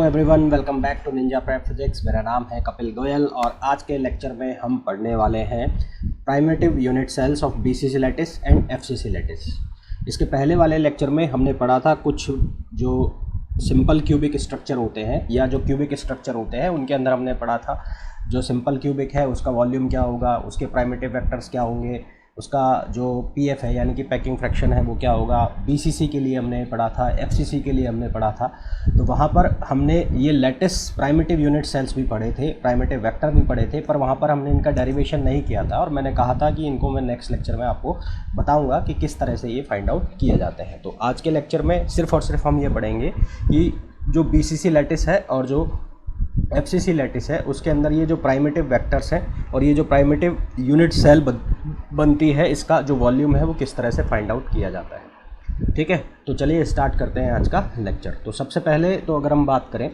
Hello everyone, welcome back to Ninja Prep physics. मेरा नाम है कपिल गोयल और आज के लेक्चर में हम पढ़ने वाले हैं primitive unit cells of BCC lattice and FCC lattice. इसके पहले वाले लेक्चर में हमने पढ़ा था कुछ जो सिंपल क्यूबिक स्ट्रक्चर होते हैं या जो क्यूबिक स्ट्रक्चर होते हैं उनके अंदर हमने पढ़ा था जो सिंपल क्यूबिक है उसका वॉल्यूम क्या होगा, उसके प्राइमिटिव वेक्टर्स क्या होंगे, उसका जो पीएफ है यानी कि पैकिंग फ्रैक्शन है वो क्या होगा। बीसीसी के लिए हमने पढ़ा था, एफसीसी के लिए हमने पढ़ा था। तो वहाँ पर हमने ये लैटिस प्राइमिटिव यूनिट सेल्स भी पढ़े थे, प्राइमिटिव वेक्टर भी पढ़े थे, पर वहाँ पर हमने इनका डेरिवेशन नहीं किया था और मैंने कहा था कि इनको मैं नेक्स्ट लेक्चर में आपको बताऊँगा कि किस तरह से ये फाइंड आउट किए जाते हैं। तो आज के लेक्चर में सिर्फ और सिर्फ हम ये पढ़ेंगे कि जो बीसीसी लैटिस है और जो एफसीसी लैटिस है उसके अंदर ये जो प्राइमिटिव वेक्टर्स हैं और ये जो प्राइमिटिव यूनिट सेल बनती है इसका जो वॉल्यूम है वो किस तरह से फाइंड आउट किया जाता है। ठीक है, तो चलिए स्टार्ट करते हैं आज का लेक्चर। तो सबसे पहले तो अगर हम बात करें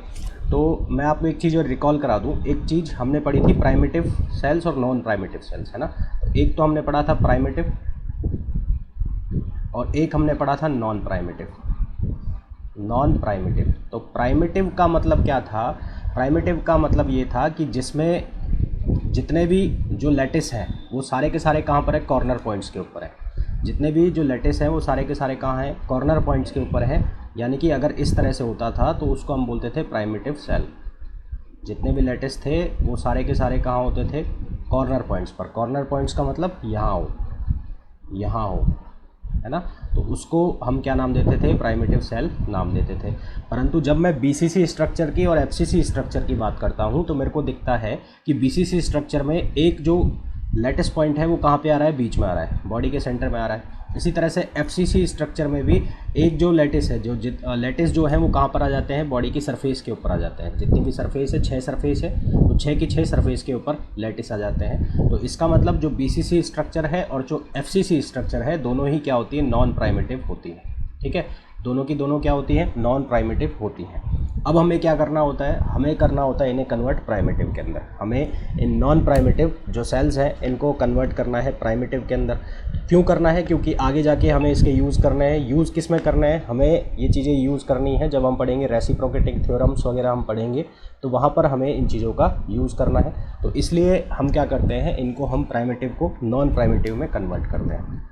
तो मैं आपको एक चीज़ और रिकॉल करा दूं। एक चीज़ हमने पढ़ी थी प्राइमिटिव सेल्स और नॉन प्राइमिटिव सेल्स, है ना। तो एक तो हमने पढ़ा था प्राइमिटिव और एक हमने पढ़ा था नॉन प्राइमिटिव। तो प्राइमिटिव का मतलब क्या था? प्राइमिटिव का मतलब ये था कि जिसमें जितने भी जो लैटिस हैं वो सारे के सारे कहाँ पर है? कॉर्नर पॉइंट्स के ऊपर है। जितने भी जो लैटिस हैं वो सारे के सारे कहाँ हैं? कॉर्नर पॉइंट्स के ऊपर है। यानी कि अगर इस तरह से होता था तो उसको हम बोलते थे प्राइमिटिव सेल। जितने भी लैटिस थे वो सारे के सारे कहाँ होते थे? कॉर्नर पॉइंट्स पर। कॉर्नर पॉइंट्स का मतलब यहाँ हो, है ना। तो उसको हम क्या नाम देते थे? प्राइमिटिव सेल नाम देते थे। परंतु जब मैं बीसीसी स्ट्रक्चर की और एफसीसी स्ट्रक्चर की बात करता हूँ तो मेरे को दिखता है कि बीसीसी स्ट्रक्चर में एक जो लैटिस पॉइंट है वो कहाँ पे आ रहा है? बीच में आ रहा है, बॉडी के सेंटर में आ रहा है। इसी तरह से एफसीसी स्ट्रक्चर में भी एक जो लैटिस है, जो लैटिस जो है वो कहाँ पर आ जाते हैं? बॉडी की सरफेस के ऊपर आ जाते हैं। जितनी भी सरफेस है, 6 सरफेस है, तो 6 की 6 सरफेस के ऊपर लैटिस आ जाते हैं। तो इसका मतलब जो बीसीसी स्ट्रक्चर है और जो एफसीसी स्ट्रक्चर है दोनों ही क्या होती है? नॉन प्राइमिटिव होती है। ठीक है, दोनों की दोनों क्या होती हैं? नॉन प्राइमिटिव होती हैं। अब हमें क्या करना होता है? हमें करना होता है इन्हें कन्वर्ट प्राइमिटिव के अंदर। हमें इन नॉन प्राइमिटिव जो सेल्स हैं इनको कन्वर्ट करना है प्राइमिटिव के अंदर। क्यों करना है? क्योंकि आगे जाके हमें इसके यूज़ करने हैं। यूज़ किस में करना है? हमें ये चीज़ें यूज़ करनी है जब हम पढ़ेंगे रेसिप्रोकेटिंग थ्योरम्स वगैरह हम पढ़ेंगे तो वहाँ पर हमें इन चीज़ों का यूज़ करना है। तो इसलिए हम क्या करते हैं, इनको हम प्राइमिटिव को नॉन प्राइमिटिव में कन्वर्ट करते हैं।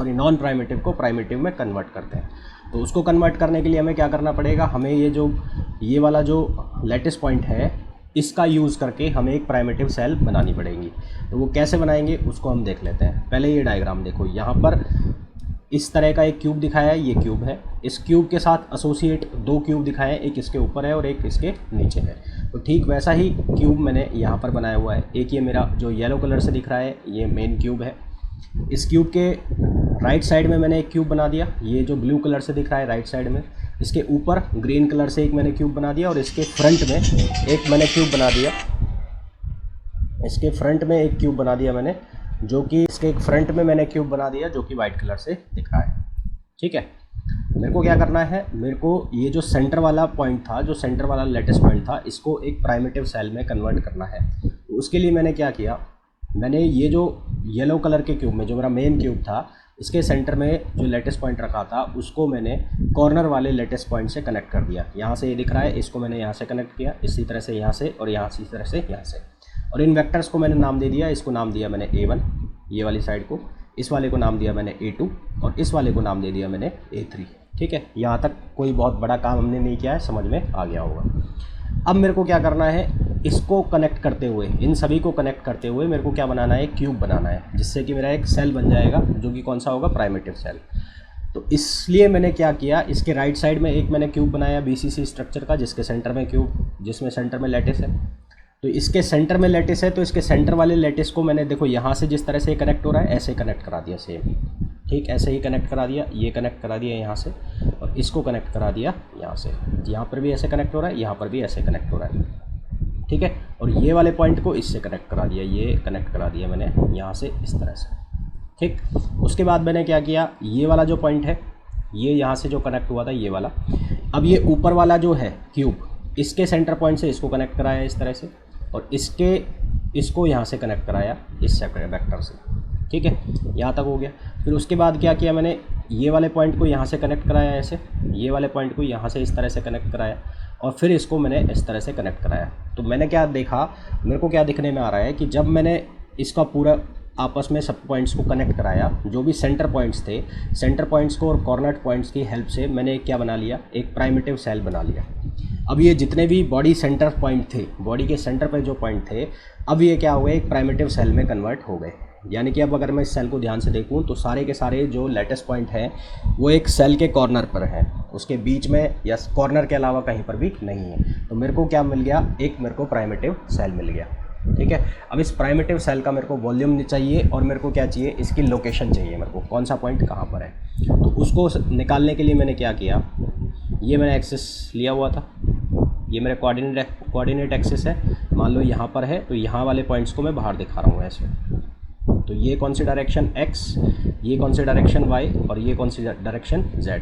नॉन प्राइमिटिव को प्राइमिटिव में कन्वर्ट करते हैं। तो उसको कन्वर्ट करने के लिए हमें क्या करना पड़ेगा? हमें ये वाला जो लैटिस पॉइंट है इसका यूज़ करके हमें एक प्राइमिटिव सेल बनानी पड़ेगी। तो वो कैसे बनाएंगे उसको हम देख लेते हैं। पहले ये डायग्राम देखो, यहाँ पर इस तरह का एक क्यूब दिखाया है, ये क्यूब है। इस क्यूब के साथ एसोसिएट 2 क्यूब दिखाए हैं, एक इसके ऊपर है और एक इसके नीचे है। तो ठीक वैसा ही क्यूब मैंने यहाँ पर बनाया हुआ है। एक ये मेरा जो येलो कलर से दिख रहा है ये मेन क्यूब है। इस क्यूब के राइट साइड में मैंने एक क्यूब बना दिया, ये जो ब्लू कलर से दिख रहा है राइट साइड में। इसके ऊपर ग्रीन कलर से एक मैंने क्यूब बना दिया और इसके फ्रंट में एक मैंने क्यूब बना दिया। इसके फ्रंट में एक क्यूब बना दिया मैंने, जो कि इसके फ्रंट में मैंने क्यूब बना दिया जो कि वाइट कलर से दिख रहा है। ठीक है, मेरे को क्या करना है? मेरे को ये जो सेंटर वाला पॉइंट था, जो सेंटर वाला लैटिस पॉइंट था, इसको एक प्राइमिटिव सेल में कन्वर्ट करना है। तो उसके लिए मैंने क्या किया, मैंने ये जो येलो कलर के क्यूब में जो मेरा मेन क्यूब था इसके सेंटर में जो लैटिस पॉइंट रखा था उसको मैंने कॉर्नर वाले लैटिस पॉइंट से कनेक्ट कर दिया। यहाँ से ये दिख रहा है, इसको मैंने यहाँ से कनेक्ट किया, इसी तरह से यहाँ से और यहाँ से इसी तरह से यहाँ से। और इन वेक्टर्स को मैंने नाम दे दिया। इसको नाम दिया मैंने A1, ये वाली साइड को। इस वाले को नाम दिया मैंने A2 और इस वाले को नाम दे दिया मैंने A3। ठीक है, यहाँ तक कोई बहुत बड़ा काम हमने नहीं किया है, समझ में आ गया होगा। अब मेरे को क्या करना है, इसको कनेक्ट करते हुए, इन सभी को कनेक्ट करते हुए मेरे को क्या बनाना है? एक क्यूब बनाना है, जिससे कि मेरा एक सेल बन जाएगा जो कि कौन सा होगा? Primitive cell. तो इसलिए मैंने क्या किया, इसके राइट साइड में एक मैंने क्यूब बनाया बीसीसी स्ट्रक्चर का, जिसके सेंटर में क्यूब, जिसमें सेंटर में लैटिस है। तो इसके सेंटर में लैटिस है तो इसके सेंटर वाले लैटिस को मैंने देखो यहाँ से जिस तरह से कनेक्ट हो रहा है ऐसे कनेक्ट करा दिया सेम। ठीक, ऐसे ही कनेक्ट करा दिया, ये कनेक्ट करा दिया यहाँ से और इसको कनेक्ट करा दिया यहाँ से। यहाँ पर भी ऐसे कनेक्ट हो रहा है, यहाँ पर भी ऐसे कनेक्ट हो रहा है। ठीक है, और ये वाले पॉइंट को इससे कनेक्ट करा दिया, ये कनेक्ट करा दिया मैंने यहाँ से इस तरह से। ठीक, उसके बाद मैंने क्या किया, ये वाला जो पॉइंट है ये यहाँ से जो कनेक्ट हुआ था ये वाला, अब ये ऊपर वाला जो है क्यूब, इसके सेंटर पॉइंट से इसको कनेक्ट कराया इस तरह से और इसको यहाँ से कनेक्ट कराया इस वेक्टर से। ठीक है, यहाँ तक हो गया। फिर उसके बाद क्या किया मैंने, ये वाले पॉइंट को यहाँ से कनेक्ट कराया ऐसे, ये वाले पॉइंट को यहाँ से इस तरह से कनेक्ट कराया और फिर इसको मैंने इस तरह से कनेक्ट कराया। तो मैंने क्या देखा, मेरे को क्या दिखने में आ रहा है कि जब मैंने इसका पूरा आपस में सब पॉइंट्स को कनेक्ट कराया, जो भी सेंटर पॉइंट्स थे, सेंटर पॉइंट्स को और कॉर्नर पॉइंट्स की हेल्प से मैंने क्या बना लिया, एक प्राइमिटिव सेल बना लिया। अब ये जितने भी बॉडी सेंटर पॉइंट थे, बॉडी के सेंटर पे जो पॉइंट थे, अब ये क्या हो गए, एक प्राइमिटिव सेल में कन्वर्ट हो गए। यानी कि अब अगर मैं इस सेल को ध्यान से देखूं तो सारे के सारे जो लेटेस्ट पॉइंट हैं वो एक सेल के कॉर्नर पर हैं, उसके बीच में या कॉर्नर के अलावा कहीं पर भी नहीं है। तो मेरे को क्या मिल गया, एक मेरे को प्राइमिटिव सेल मिल गया। ठीक है, अब इस प्राइमिटिव सेल का मेरे को वॉल्यूम चाहिए और मेरे को क्या चाहिए, इसकी लोकेशन चाहिए, मेरे को कौन सा पॉइंट कहाँ पर है। तो उसको निकालने के लिए मैंने क्या किया, ये मैंने एक्सिस लिया हुआ था, ये मेरे कोऑर्डिनेट एक्सिस है, मान लो यहाँ पर है, तो यहाँ वाले पॉइंट्स को मैं बाहर दिखा रहा हूँ ऐसे। तो ये कौन सी डायरेक्शन x, ये कौन सी डायरेक्शन y और ये कौन सी डायरेक्शन z।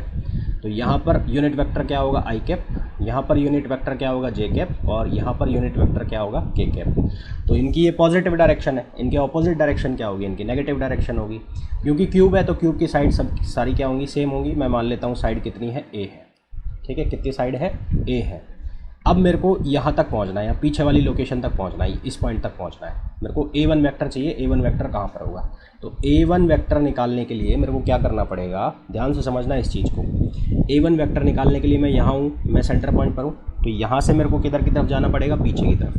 तो यहाँ पर यूनिट वेक्टर क्या होगा i कैप, यहाँ पर यूनिट वेक्टर क्या होगा j कैप और यहाँ पर यूनिट वेक्टर क्या होगा k कैप। तो इनकी ये पॉजिटिव डायरेक्शन है, इनके ऑपोजिट डायरेक्शन क्या होगी, इनकी नेगेटिव डायरेक्शन होगी। क्योंकि क्यूब है तो क्यूब की साइड सब सारी क्या होंगी, सेम होंगी। मैं मान लेता हूँ साइड कितनी है, a है। ठीक है, कितनी साइड है, a है। अब मेरे को यहाँ तक पहुँचना है, या पीछे वाली लोकेशन तक पहुँचना है, इस पॉइंट तक पहुँचना है। मेरे को a1 वेक्टर चाहिए, a1 वेक्टर कहाँ पर होगा। तो a1 वेक्टर निकालने के लिए मेरे को क्या करना पड़ेगा, ध्यान से समझना इस चीज़ को। a1 वेक्टर निकालने के लिए मैं यहाँ हूँ, मैं सेंटर पॉइंट पर हूँ, तो यहाँ से मेरे को किधर की तरफ जाना पड़ेगा, पीछे की तरफ।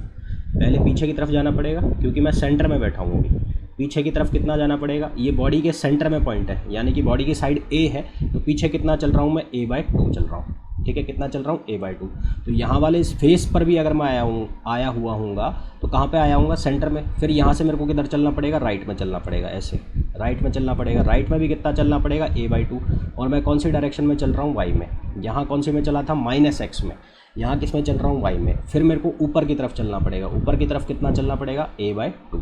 पहले पीछे की तरफ जाना पड़ेगा क्योंकि मैं सेंटर में बैठा हूँ अभी। पीछे की तरफ कितना जाना पड़ेगा, ये बॉडी के सेंटर में पॉइंट है, यानी कि बॉडी की साइड a है, तो पीछे कितना चल रहा हूँ मैं, a/2 चल रहा हूँ। ठीक है, कितना चल रहा हूँ, a/2। तो यहाँ वाले इस फेस पर भी अगर मैं आया हुआ हूँगा तो कहाँ पे आया हूँगा, सेंटर में। फिर यहाँ से मेरे को किधर चलना पड़ेगा, राइट में चलना पड़ेगा, ऐसे राइट में चलना पड़ेगा। राइट में भी कितना चलना पड़ेगा, a/2। और मैं कौन सी डायरेक्शन में चल रहा हूँ, y में। यहाँ कौन सी में चला था, -x में। यहाँ किस में चल रहा हूँ, y में। फिर मेरे को ऊपर की तरफ चलना पड़ेगा, ऊपर की तरफ कितना चलना पड़ेगा, a/2।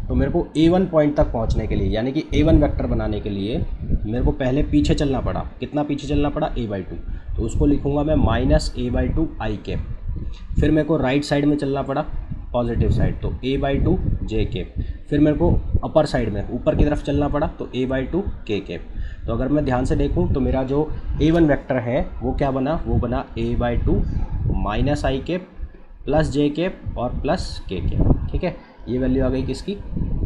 तो मेरे को a1 पॉइंट तक पहुँचने के लिए, यानी कि a1 वेक्टर बनाने के लिए मेरे को पहले पीछे चलना पड़ा। कितना पीछे चलना पड़ा, a/2। तो उसको लिखूँगा मैं -a/2 i कैप। फिर मेरे को राइट साइड में चलना पड़ा, पॉजिटिव साइड, तो a/2 j कैप। फिर मेरे को अपर साइड में ऊपर की तरफ चलना पड़ा, तो a/2 k कैप। तो अगर मैं ध्यान से देखूं तो मेरा जो a1 वेक्टर है वो क्या बना, वो बना a/2 -i cap plus j cap और प्लस k कैप। ठीक है, ये वैल्यू आ गई किसकी,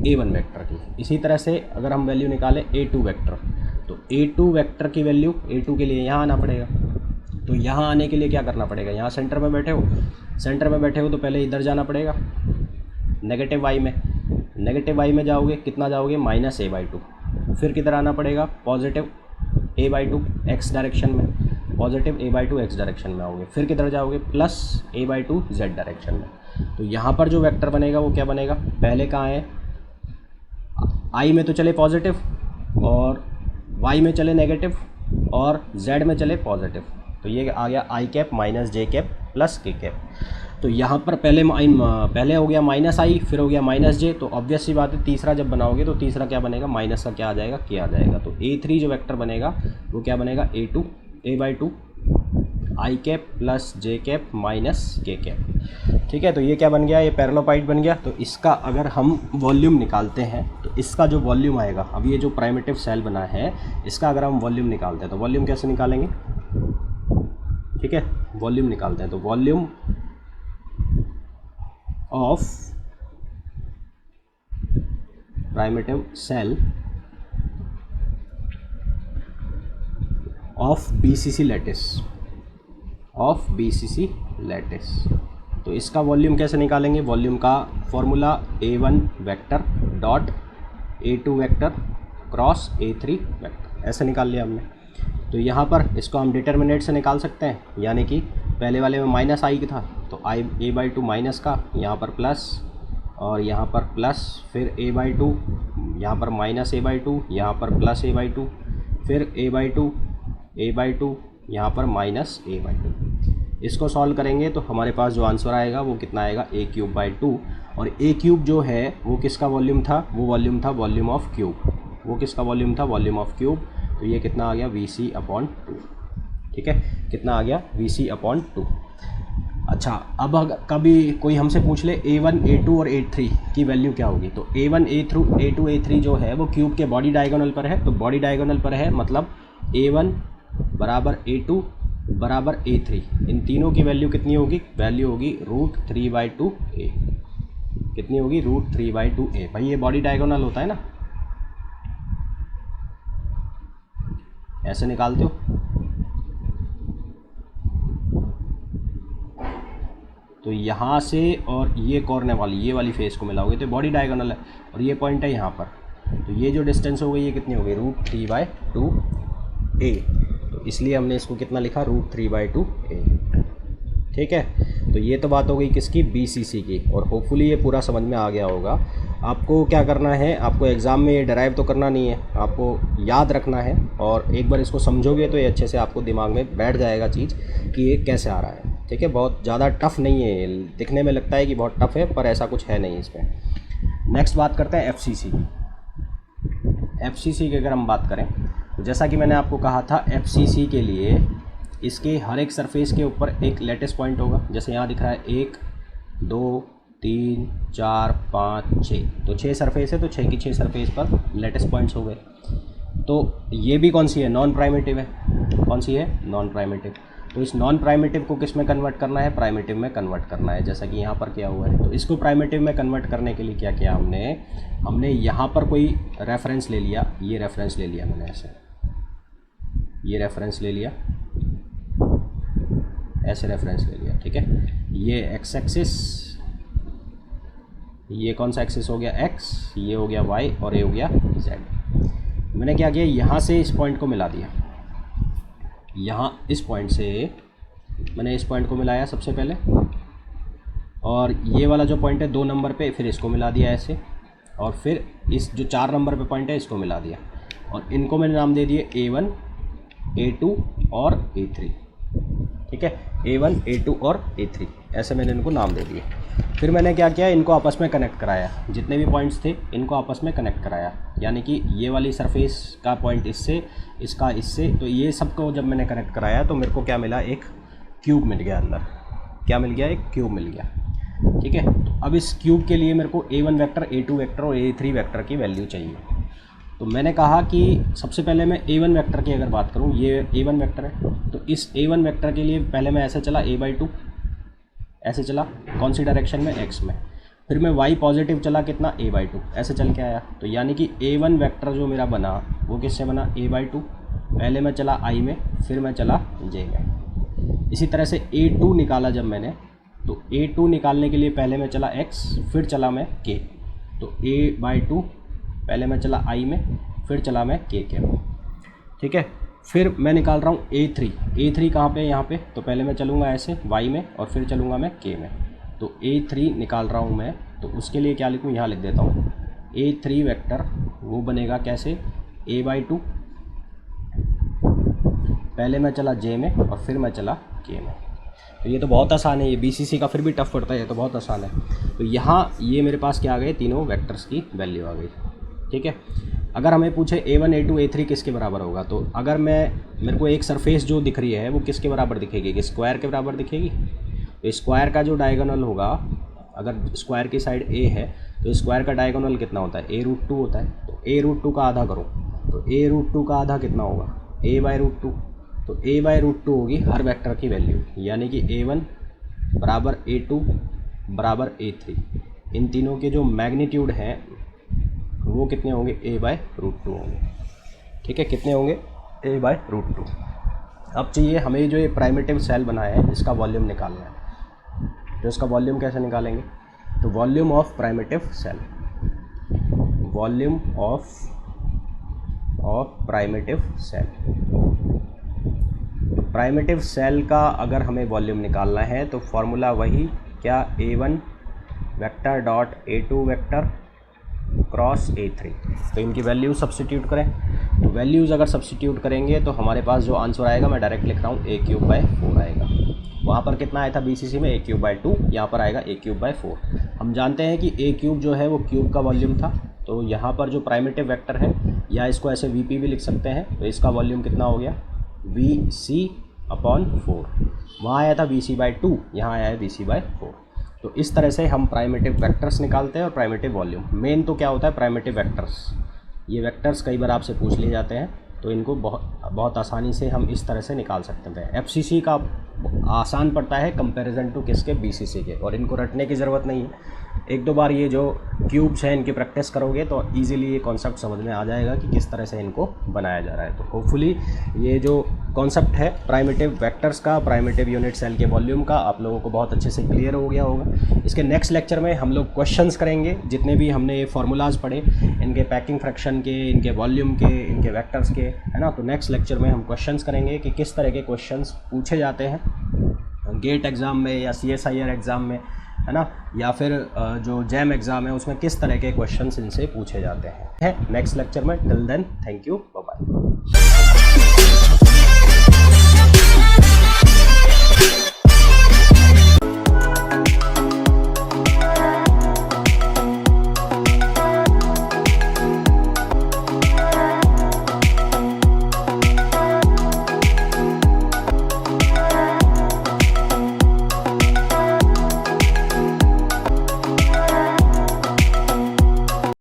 a1 वेक्टर की। इसी तरह से अगर हम वैल्यू निकालें a2 वेक्टर, तो a2 वेक्टर की वैल्यू, a2 के लिए यहाँ आना पड़ेगा। तो यहाँ आने के लिए क्या करना पड़ेगा, यहाँ सेंटर में बैठे हो, सेंटर में बैठे हो तो पहले इधर जाना पड़ेगा, नेगेटिव y में। नेगेटिव y में जाओगे, कितना जाओगे, -a/2। फिर किधर आना पड़ेगा, पॉजिटिव a/2 x डायरेक्शन में, पॉजिटिव a/2 x डायरेक्शन में आओगे। फिर किधर जाओगे, प्लस a/2 z डायरेक्शन में। तो यहाँ पर जो वेक्टर बनेगा वो क्या बनेगा, पहले कहाँ है, i में तो चले पॉजिटिव और y में चले नेगेटिव और z में चले पॉजिटिव। तो ये आ गया i cap minus j cap plus k cap. तो यहाँ पर पहले हो गया -i, फिर हो गया -j। तो ऑब्वियस सी बात है, तीसरा जब बनाओगे तो तीसरा क्या बनेगा, माइनस का क्या आ जाएगा, k आ जाएगा। तो a3 जो वेक्टर बनेगा वो क्या बनेगा, a/2 i cap plus j cap minus k cap. ठीक है, तो ये क्या बन गया, ये पैरेललोपाइड बन गया। तो इसका अगर हम वॉल्यूम निकालते हैं तो इसका जो वॉल्यूम आएगा, अब ये जो प्राइमिटिव सेल बना है इसका अगर हम वॉल्यूम निकालते हैं तो वॉल्यूम कैसे निकालेंगे। ठीक है, वॉल्यूम निकालते हैं तो volume of primitive cell of BCC lattice, तो इसका वॉल्यूम कैसे निकालेंगे, वॉल्यूम का formula a1 vector dot a2 vector cross a3 vector, ऐसे निकाल लिया हमने। तो यहाँ पर इसको हम डिटर्मिनेंट से निकाल सकते हैं, यानी कि पहले वाले में -i था तो a/2 माइनस का, यहाँ पर प्लस और यहाँ पर प्लस, फिर a/2 यहाँ पर -a/2, यहाँ पर प्लस a/2, फिर a/2 यहाँ पर -a/2। इसको सॉल्व करेंगे तो हमारे पास जो आंसर आएगा वो कितना आएगा, a³/2। और a³ जो है वो किसका वॉल्यूम था, वो वॉल्यूम था वॉल्यूम ऑफ क्यूब। वो किसका वॉल्यूम था, वॉल्यूम ऑफ क्यूब। तो ये कितना आ गया, Vc/2। ठीक है, कितना आ गया, Vc/2। अच्छा, अब अगर कभी कोई हमसे पूछ ले a1 a2 और a3 की वैल्यू क्या होगी, तो a1 a2 a3 जो है वो क्यूब के बॉडी डायगोनल पर है। तो बॉडी डायगोनल पर है मतलब a1 बराबर a2 बराबर A3, इन तीनों की वैल्यू कितनी होगी? वैल्यू होगी √3/2a। कितनी होगी? √3/2a। भाई ये बॉडी डायगोनल होता है ना, ऐसे निकालते हो तो यहाँ से और ये कॉर्नर वाली, ये वाली फेस को मिलाओगे तो बॉडी डायगोनल है, और ये पॉइंट है यहाँ पर, तो ये जो डिस्टेंस हो गई ये कितनी हो गई? √3/2a। तो इसलिए हमने इसको कितना लिखा? √3/2a। ठीक है, तो ये तो बात हो गई किसकी? BCC की। और होपफुली ये पूरा समझ में आ गया होगा। आपको क्या करना है, आपको एग्ज़ाम में ये डराइव तो करना नहीं है, आपको याद रखना है, और एक बार इसको समझोगे तो ये अच्छे से आपको दिमाग में बैठ जाएगा चीज़ कि ये कैसे आ रहा है। ठीक है, बहुत ज़्यादा टफ़ नहीं है, दिखने में लगता है कि बहुत टफ़ है पर ऐसा कुछ है नहीं इसमें। नेक्स्ट बात करते हैं FCC। FCC की अगर हम बात करें तो जैसा कि मैंने आपको कहा था, FCC के लिए इसके हर एक सरफेस के ऊपर एक लेटेस्ट पॉइंट होगा। जैसे यहाँ दिख रहा है 1 2 3 4 5 6, तो 6 सरफेस है, तो 6 की 6 सरफेस पर लेटेस्ट पॉइंट्स हो गए। तो ये भी कौन सी है? नॉन प्राइमेटिव है। कौन सी है? Non primitive. तो इस नॉन प्राइमेटिव को किस में कन्वर्ट करना है? प्राइमेटिव में कन्वर्ट करना है, जैसा कि यहाँ पर किया हुआ है। तो इसको प्राइमेटिव में कन्वर्ट करने के लिए क्या किया हमने यहाँ पर कोई रेफरेंस ले लिया, ये रेफरेंस ले लिया मैंने, ऐसे ये रेफरेंस ले लिया, ऐसे रेफरेंस ले लिया। ठीक है, ये एक्स एक्सिस, ये कौन सा एक्सिस हो गया? एक्स, ये हो गया वाई, और ये हो गया जेड। मैंने क्या किया, यहाँ से इस पॉइंट को मिला दिया, यहाँ इस पॉइंट से मैंने इस पॉइंट को मिलाया सबसे पहले, और ये वाला जो पॉइंट है 2 नंबर पे, फिर इसको मिला दिया ऐसे, और फिर इस जो 4 नंबर पे पॉइंट है इसको मिला दिया, और इनको मैंने नाम दे दिए A1 A2 और A3। ठीक है, A1 A2 और A3, ऐसे मैंने इनको नाम दे दिए। फिर मैंने क्या किया, इनको आपस में कनेक्ट कराया, जितने भी पॉइंट्स थे इनको आपस में कनेक्ट कराया, यानी कि ये वाली सरफेस का पॉइंट इससे, इसका इससे, तो ये सबको जब मैंने कनेक्ट कराया तो मेरे को क्या मिला? एक क्यूब मिल गया अंदर। क्या मिल गया? एक क्यूब मिल गया। ठीक है, तो अब इस क्यूब के लिए मेरे को A1 वेक्टर, A2 वेक्टर और A3 वेक्टर की वैल्यू चाहिए। तो मैंने कहा कि सबसे पहले मैं A1 वेक्टर की अगर बात करूँ, ये A1 वेक्टर है, तो इस A1 वेक्टर के लिए पहले मैं ऐसे चला A/2, ऐसे चला, कौन सी डायरेक्शन में? X में। फिर मैं Y पॉजिटिव चला, कितना? A/2, ऐसे चल के आया। तो यानी कि A1 वेक्टर जो मेरा बना वो किससे बना? A/2। पहले मैं चला I में, फिर मैं चला J में। इसी तरह से A2 निकाला जब मैंने, तो A2 निकालने के लिए पहले मैं चला X, फिर चला मैं K। तो A/2 पहले मैं चला I में, फिर चला मैं K के में। ठीक है, फिर मैं निकाल रहा हूँ A3। A3 कहाँ पे? यहाँ पे। तो पहले मैं चलूँगा ऐसे Y में, और फिर चलूँगा मैं K में। तो A3 निकाल रहा हूँ मैं, तो उसके लिए क्या लिखूँ? यहाँ लिख देता हूँ A3 वेक्टर, वो बनेगा कैसे? A/2, पहले मैं चला J में और फिर मैं चला K में। तो ये तो बहुत आसान है, ये BCC का फिर भी टफ पड़ता है, ये तो बहुत आसान है। तो यहाँ ये मेरे पास क्या आ गए? तीनों वेक्टर्स की वैल्यू आ गई। ठीक है, अगर हमें पूछे A1 A2 A3 किसके बराबर होगा, तो अगर मेरे को एक सरफेस जो दिख रही है वो किसके बराबर दिखेगी? कि स्क्वायर के बराबर दिखेगी। तो स्क्वायर का जो डायगोनल होगा, अगर स्क्वायर की साइड A है तो स्क्वायर का डायगोनल कितना होता है? A√2 होता है। तो A√2 का आधा करो, तो A√2 का आधा कितना होगा? A/√2। तो A/√2 होगी हर वेक्टर की वैल्यू, यानी कि A1 बराबर A2 बराबर A3। इन तीनों के जो मैग्नीट्यूड हैं वो कितने होंगे? A/√2 होंगे। ठीक है, कितने होंगे? A/√2। अब चाहिए हमें जो ये प्राइमेटिव सेल बनाया है इसका वॉल्यूम निकालना है। तो इसका वॉल्यूम कैसे निकालेंगे? तो volume of primitive cell, volume of primitive cell. तो प्राइमेटिव सेल का अगर हमें वॉल्यूम निकालना है तो फॉर्मूला वही, क्या? A1 vector dot A2 vector cross A3। तो इनकी वैल्यू सब्स्टिट्यूट करें, तो वैल्यूज़ अगर सब्स्टिट्यूट करेंगे तो हमारे पास जो आंसर आएगा, मैं डायरेक्ट लिख रहा हूँ A3/4 आएगा। वहाँ पर कितना आया था BCC में? A3/2, यहाँ पर आएगा A3/4। हम जानते हैं कि A³ जो है वो क्यूब का वॉल्यूम था, तो यहाँ पर जो प्राइमेटिव वेक्टर है, या इसको ऐसे VP भी लिख सकते हैं, तो इसका वॉल्यूम कितना हो गया? VC/4। वहाँ आया था VC/2, यहाँ आया है VC/4। तो इस तरह से हम प्राइमेटिव वेक्टर्स निकालते हैं और प्राइमेटिव वॉल्यूम। मेन तो क्या होता है? Primitive vectors. ये वेक्टर्स कई बार आपसे पूछ लिए जाते हैं, तो इनको बहुत आसानी से हम इस तरह से निकाल सकते हैं। एफसीसी का आसान पड़ता है कंपैरिजन टू किसके, बीसीसी के, और इनको रटने की ज़रूरत नहीं है। एक दो बार ये जो क्यूब्स हैं इनकी प्रैक्टिस करोगे तो इजीली ये कॉन्सेप्ट समझ में आ जाएगा कि किस तरह से इनको बनाया जा रहा है। तो होपफुली ये जो कॉन्सेप्ट है प्राइमिटिव वेक्टर्स का, प्राइमिटिव यूनिट सेल के वॉल्यूम का, आप लोगों को बहुत अच्छे से क्लियर हो गया होगा। इसके नेक्स्ट लेक्चर में हम लोग क्वेश्चंस करेंगे, जितने भी हमने ये फार्मूलाज पढ़े इनके पैकिंग फ्रैक्शन के, इनके वॉल्यूम के, इनके वेक्टर्स के, है ना। तो नेक्स्ट लेक्चर में हम क्वेश्चंस करेंगे कि किस तरह के क्वेश्चंस पूछे जाते हैं गेट एग्ज़ाम में या CSIR एग्ज़ाम में, है ना, या फिर जो जैम एग्ज़ाम है उसमें किस तरह के क्वेश्चंस इनसे पूछे जाते हैं। नेक्स्ट लेक्चर में, till then thank you, bye bye.